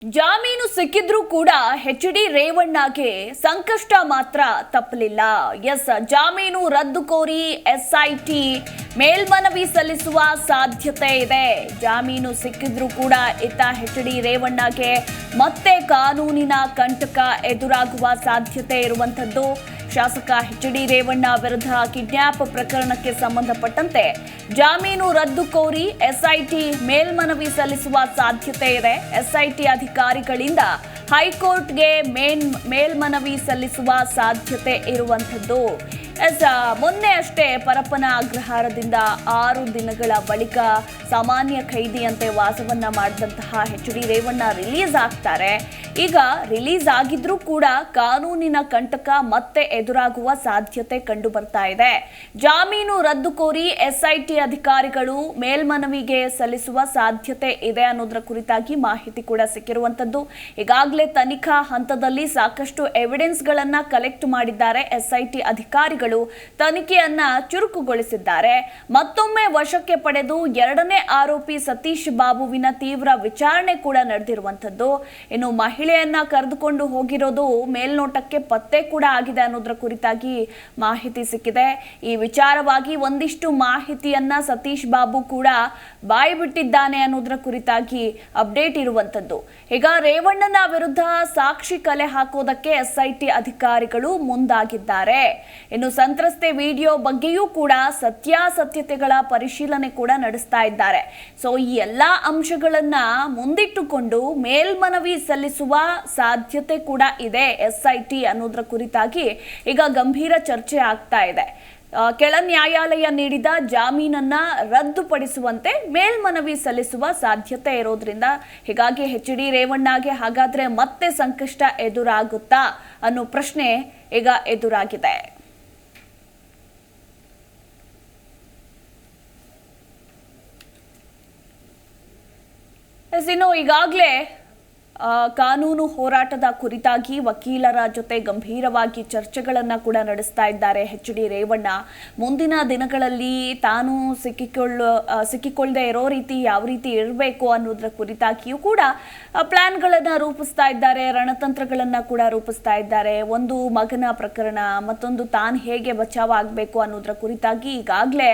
ಜಾಮೀನು ಸಿಕ್ಕಿದ್ರೂ ಕೂಡ ಎಚ್.ಡಿ. ರೇವಣ್ಣಗೆ ಸಂಕಷ್ಟ ಮಾತ್ರ ತಪ್ಪಲಿಲ್ಲ. ಜಾಮೀನು ರದ್ದು ಕೋರಿ ಎಸ್ಐಟಿ ಮೇಲ್ಮನವಿ ಸಲ್ಲಿಸುವ ಸಾಧ್ಯತೆ ಇದೆ. ಜಾಮೀನು ಸಿಕ್ಕಿದ್ರೂ ಕೂಡ ಇತ್ತ ಎಚ್.ಡಿ. ರೇವಣ್ಣಗೆ ಮತ್ತೆ ಕಾನೂನಿನ ಕಂಟಕ ಎದುರಾಗುವ ಸಾಧ್ಯತೆ ಇರುವಂತದ್ದು. ಶಾಸಕ ಎಚ್.ಡಿ. ರೇವಣ್ಣ ವಿರುದ್ಧ ಕಿಡ್ನಾಪ್ ಪ್ರಕರಣಕ್ಕೆ ಸಂಬಂಧಪಟ್ಟಂತೆ ಜಾಮೀನು ರದ್ದು ಕೋರಿ ಎಸ್ಐಟಿ ಮೇಲ್ಮನವಿ ಸಲ್ಲಿಸುವ ಸಾಧ್ಯತೆ ಇದೆ. ಎಸ್ಐಟಿ ಅಧಿಕಾರಿಗಳಿಂದ ಹೈಕೋರ್ಟ್ಗೆ ಮೇಲ್ಮನವಿ ಸಲ್ಲಿಸುವ ಸಾಧ್ಯತೆ ಇರುವಂಥದ್ದು. ಮೊನ್ನೆ ಅಷ್ಟೇ ಪರಪ್ಪನ ಅಗ್ರಹಾರದಿಂದ 6 ದಿನಗಳ ಬಳಿಕ ಸಾಮಾನ್ಯ ಖೈದಿಯಂತೆ ವಾಸವನ್ನ ಮಾಡಿದಂತಹ ಎಚ್.ಡಿ. ರೇವಣ್ಣ ರಿಲೀಸ್ ಆಗ್ತಾರೆ. ಈಗ ರಿಲೀಸ್ ಆಗಿದ್ರೂ ಕೂಡ ಕಾನೂನಿನ ಕಂಟಕ ಮತ್ತೆ ಎದುರಾಗುವ ಸಾಧ್ಯತೆ ಕಂಡು ಬರ್ತಾ ಇದೆ. ಜಾಮೀನು ರದ್ದು ಕೋರಿ ಎಸ್ಐಟಿ ಅಧಿಕಾರಿಗಳು ಮೇಲ್ಮನವಿಗೆ ಸಲ್ಲಿಸುವ ಸಾಧ್ಯತೆ ಇದೆ ಅನ್ನೋದರ ಕುರಿತಾಗಿ ಮಾಹಿತಿ ಕೂಡ ಸಿಕ್ಕಿರುವಂತದ್ದು. ಈಗಾಗಲೇ ತನಿಖಾ ಹಂತದಲ್ಲಿ ಸಾಕಷ್ಟು ಎವಿಡೆನ್ಸ್ ಗಳನ್ನ ಕಲೆಕ್ಟ್ ಮಾಡಿದ್ದಾರೆ ಎಸ್ಐಟಿ ಅಧಿಕಾರಿಗಳು. ತನಿಖೆಯನ್ನ ಚುರುಕುಗೊಳಿಸಿದ್ದಾರೆ. ಮತ್ತೊಮ್ಮೆ ವಶಕ್ಕೆ ಪಡೆದು 2ನೇ ಆರೋಪಿ ಸತೀಶ್ ಬಾಬುವಿನ ತೀವ್ರ ವಿಚಾರಣೆ ಕೂಡ ನಡೆದಿರುವಂತದ್ದು. ಇನ್ನು ಮಹಿಳೆಯನ್ನ ಕರೆದುಕೊಂಡು ಹೋಗಿರೋದು ಮೇಲ್ನೋಟಕ್ಕೆ ಪತ್ತೆ ಕೂಡ ಆಗಿದೆ ಅನ್ನೋದರ ಕುರಿತಾಗಿ ಮಾಹಿತಿ ಸಿಕ್ಕಿದೆ. ಈ ವಿಚಾರವಾಗಿ ಒಂದಿಷ್ಟು ಮಾಹಿತಿಯನ್ನ ಸತೀಶ್ ಬಾಬು ಕೂಡ ಬಾಯಿ ಬಿಟ್ಟಿದ್ದಾನೆ ಅನ್ನೋದರ ಕುರಿತಾಗಿ ಅಪ್ಡೇಟ್ ಇರುವಂತದ್ದು. ಈಗ ರೇವಣ್ಣನ ವಿರುದ್ಧ ಸಾಕ್ಷಿ ಕಲೆ ಹಾಕೋದಕ್ಕೆ ಎಸ್ಐಟಿ ಅಧಿಕಾರಿಗಳು ಮುಂದಾಗಿದ್ದಾರೆ. ಇನ್ನು ಸಂತ್ರಸ್ತೆ ವಿಡಿಯೋ ಬಗ್ಗೆಯೂ ಕೂಡ ಸತ್ಯಾಸತ್ಯತೆಗಳ ಪರಿಶೀಲನೆ ಕೂಡ ನಡೆಸ್ತಾ ಇದ್ದಾರೆ. ಸೊ ಈ ಎಲ್ಲಾ ಅಂಶಗಳನ್ನ ಮುಂದಿಟ್ಟುಕೊಂಡು ಮೇಲ್ಮನವಿ ಸಲ್ಲಿಸುವ ಸಾಧ್ಯತೆ ಕೂಡ ಇದೆ ಎಸ್ಐಟಿ ಅನ್ನೋದ್ರ ಕುರಿತಾಗಿ ಈಗ ಗಂಭೀರ ಚರ್ಚೆ ಆಗ್ತಾ ಇದೆ. ಕೆಳ ನ್ಯಾಯಾಲಯ ನೀಡಿದ ಜಾಮೀನನ್ನ ರದ್ದುಪಡಿಸುವಂತೆ ಮೇಲ್ಮನವಿ ಸಲ್ಲಿಸುವ ಸಾಧ್ಯತೆ ಇರೋದ್ರಿಂದ ಹೀಗಾಗಿ ಎಚ್.ಡಿ. ರೇವಣ್ಣಗೆ ಹಾಗಾದ್ರೆ ಮತ್ತೆ ಸಂಕಷ್ಟ ಎದುರಾಗುತ್ತಾ ಅನ್ನೋ ಪ್ರಶ್ನೆ ಈಗ ಎದುರಾಗಿದೆ. ಇನ್ನು ಈಗಾಗಲೇ ಕಾನೂನು ಹೋರಾಟದ ಕುರಿತಾಗಿ ವಕೀಲರ ಜೊತೆ ಗಂಭೀರವಾಗಿ ಚರ್ಚೆಗಳನ್ನು ಕೂಡ ನಡೆಸ್ತಾ ಇದ್ದಾರೆ ಎಚ್.ಡಿ. ರೇವಣ್ಣ. ಮುಂದಿನ ದಿನಗಳಲ್ಲಿ ತಾನು ಸಿಕ್ಕಿಕೊಳ್ಳದೆ ಇರೋ ರೀತಿ ಯಾವ ರೀತಿ ಇರಬೇಕು ಅನ್ನೋದ್ರ ಕುರಿತಾಗಿಯೂ ಕೂಡ ಪ್ಲಾನ್ಗಳನ್ನು ರೂಪಿಸ್ತಾ ಇದ್ದಾರೆ, ರಣತಂತ್ರಗಳನ್ನು ಕೂಡ ರೂಪಿಸ್ತಾ ಇದ್ದಾರೆ. ಒಂದು ಮಗನ ಪ್ರಕರಣ, ಮತ್ತೊಂದು ತಾನು ಹೇಗೆ ಬಚಾವ್ ಆಗಬೇಕು ಅನ್ನೋದ್ರ ಕುರಿತಾಗಿ ಈಗಾಗಲೇ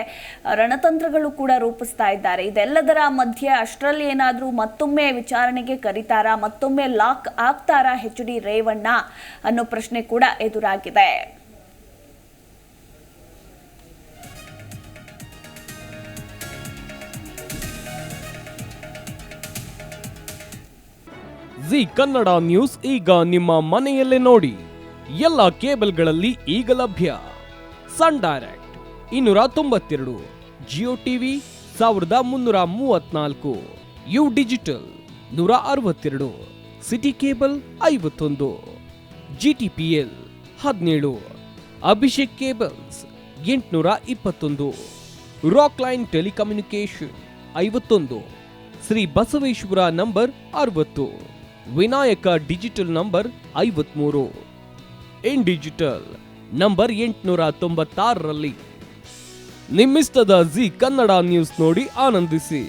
ರಣತಂತ್ರಗಳು ಕೂಡ ರೂಪಿಸ್ತಾ ಇದ್ದಾರೆ. ಇದೆಲ್ಲದರ ಮಧ್ಯೆ ಅಷ್ಟರಲ್ಲಿ ಏನಾದರೂ ಮತ್ತೊಮ್ಮೆ ವಿಚಾರಣೆಗೆ ಕರೀತಾರಾ, ಮತ್ತೊಮ್ಮೆ ಲಾಕ್ ಆಗ್ತಾರಾ ಎಚ್.ಡಿ. ರೇವಣ್ಣ ಅನ್ನೋ ಪ್ರಶ್ನೆ ಕೂಡ ಎದುರಾಗಿದೆ. ಜಿ ಕನ್ನಡ ನ್ಯೂಸ್ ಈಗ ನಿಮ್ಮ ಮನೆಯಲ್ಲೇ ನೋಡಿ. ಎಲ್ಲ ಕೇಬಲ್ಗಳಲ್ಲಿ ಈಗ ಲಭ್ಯ. Sun direct 292, Jio TV 1334, U digital 162, city cable 51, GTPL 17, Abhishek cables 821, rock line telecommunication 51, Shri Basaveshwara number 60, Vinayaka digital number 53, in digital number 896ರಲ್ಲಿ ನಿಮ್ಮಿಸ್ತದ ಜಿ ಕನ್ನಡ ನ್ಯೂಸ್ ನೋಡಿ ಆನಂದಿಸಿ.